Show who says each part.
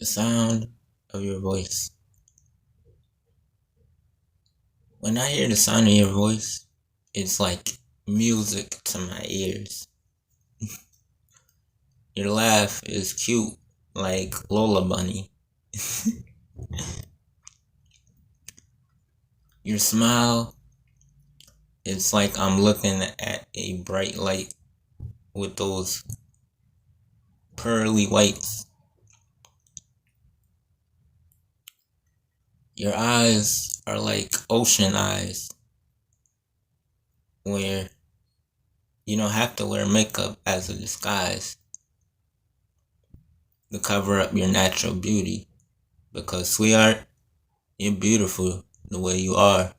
Speaker 1: The sound of your voice. When I hear the sound of your voice, it's like music to my ears. Your laugh is cute, like Lola Bunny. Your smile, it's like I'm looking at a bright light with those pearly whites. Your eyes are like ocean eyes, where you don't have to wear makeup as a disguise to cover up your natural beauty. Because, sweetheart, you're beautiful the way you are.